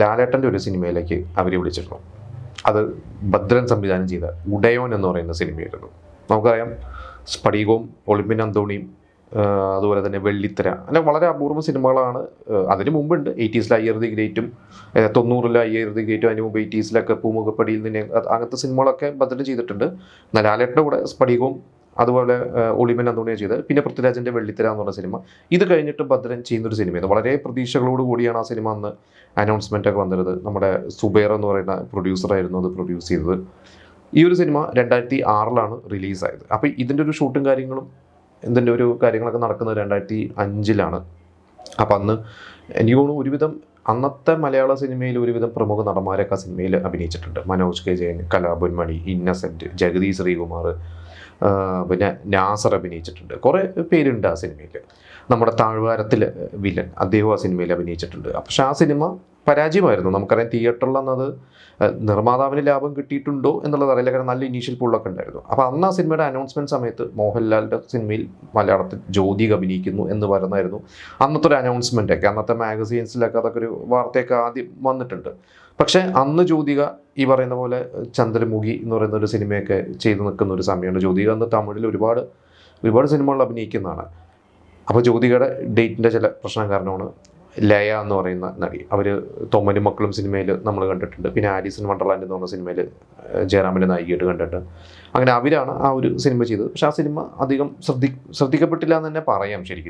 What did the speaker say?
ലാലേട്ടൻ്റെ ഒരു സിനിമയിലേക്ക് അവർ വിളിച്ചിരുന്നു. അത് ഭദ്രൻ സംവിധാനം ചെയ്ത ഉടയോൻ എന്ന് പറയുന്ന സിനിമയായിരുന്നു. നമുക്കറിയാം സ്ഫടികവും ഒളിമ്പിൻ അന്തോണിയും അതുപോലെ തന്നെ വെള്ളിത്തിര അങ്ങനെ വളരെ അപൂർവ സിനിമകളാണ്. അതിന് മുമ്പുണ്ട് 80s അയ്യർ ദി ഗ്രേറ്റും 90s അയ്യർ ദി ഗ്രേറ്റും, അതിന് മുമ്പ് 80s പൂമുഖപ്പടിയിൽ നിന്ന് അങ്ങനത്തെ സിനിമകളൊക്കെ ഭദ്രൻ ചെയ്തിട്ടുണ്ട്. എന്നാൽ ലാലേട്ടൻ്റെ കൂടെ സ്ഫടികവും അതുപോലെ ഒളിമ്പിൻ അന്തോണിയാണ് ചെയ്തത്. പിന്നെ പൃഥ്വിരാജിൻ്റെ വെള്ളിത്തിര എന്ന് പറഞ്ഞ സിനിമ. ഇത് കഴിഞ്ഞിട്ട് ഭദ്രൻ ചെയ്യുന്നൊരു സിനിമയാണ്. വളരെ പ്രതീക്ഷകളോട് കൂടിയാണ് ആ സിനിമ അന്ന് അനൗൺസ്മെൻ്റ് ഒക്കെ വന്നിരുന്നത്. നമ്മുടെ സുബൈർ എന്ന് പറയുന്ന പ്രൊഡ്യൂസറായിരുന്നു അത് പ്രൊഡ്യൂസ് ചെയ്തത്. ഈ ഒരു സിനിമ 2006 റിലീസായത്. അപ്പോൾ ഇതിൻ്റെ ഒരു ഷൂട്ടും കാര്യങ്ങളും ഇതിൻ്റെ ഒരു കാര്യങ്ങളൊക്കെ നടക്കുന്നത് 2005. അപ്പം അന്ന് എനിക്ക് തോന്നുന്നു ഒരുവിധം അന്നത്തെ മലയാള സിനിമയിൽ ഒരുവിധം പ്രമുഖ നടന്മാരൊക്കെ ആ സിനിമയിൽ അഭിനയിച്ചിട്ടുണ്ട്. മനോജ് കെ ജയൻ, കലാഭവൻ, ഇന്നസെൻറ്റ്, ജഗതി ശ്രീകുമാർ, പിന്നെ നാസർ അഭിനയിച്ചിട്ടുണ്ട്. കുറേ പേരുണ്ട് ആ സിനിമയിൽ. നമ്മുടെ താഴ്വാരത്തിൽ വില്ലൻ അദ്ദേഹം ആ സിനിമയിൽ അഭിനയിച്ചിട്ടുണ്ട്. പക്ഷെ ആ സിനിമ പരാജയമായിരുന്നു. നമുക്കറിയാം തിയേറ്ററിൽ അന്നത് നിർമ്മാതാവിന് ലാഭം കിട്ടിയിട്ടുണ്ടോ എന്നുള്ളത് അറിയില്ല, കാരണം നല്ല ഇനീഷ്യൽ പുള്ളൊക്കെ ഉണ്ടായിരുന്നു. അപ്പോൾ അന്ന് ആ സിനിമയുടെ അനൗൺസ്മെൻറ്റ് സമയത്ത് മോഹൻലാലിൻ്റെ സിനിമയിൽ മലയാളത്തിൽ ജ്യോതിക അഭിനയിക്കുന്നു എന്ന് പറയുന്നായിരുന്നു അന്നത്തെ ഒരു അനൗൺസ്മെൻറ്റൊക്കെ. അന്നത്തെ മാഗസീൻസിലൊക്കെ അതൊക്കെ ഒരു വാർത്തയൊക്കെ ആദ്യം വന്നിട്ടുണ്ട്. പക്ഷേ അന്ന് ജ്യോതിക ഈ പറയുന്ന പോലെ ചന്ദ്രമുഖി എന്ന് പറയുന്ന ഒരു സിനിമയൊക്കെ ചെയ്ത് നിൽക്കുന്ന ഒരു സമയമാണ്. ജ്യോതിക അന്ന് തമിഴിൽ ഒരുപാട് സിനിമകളിൽ അഭിനയിക്കുന്നതാണ്. അപ്പോൾ ജ്യോതികയുടെ ഡേറ്റിൻ്റെ ചില പ്രശ്നം കാരണമാണ് ലയ എന്ന് പറയുന്ന നടി, അവർ തൊമ്മനും മക്കളും സിനിമയിൽ നമ്മൾ കണ്ടിട്ടുണ്ട്. പിന്നെ ആലീസ് ഇൻ വണ്ടർലാൻഡ് എന്ന് പറഞ്ഞ സിനിമയിൽ ജയറാമിൻ്റെ നായികയായിട്ട് കണ്ടിട്ട് അങ്ങനെ അവരാണ് ആ ഒരു സിനിമ ചെയ്തത്. പക്ഷേ ആ സിനിമ അധികം ശ്രദ്ധിക്കപ്പെട്ടില്ല എന്ന് തന്നെ പറയാം ശരിക്കും.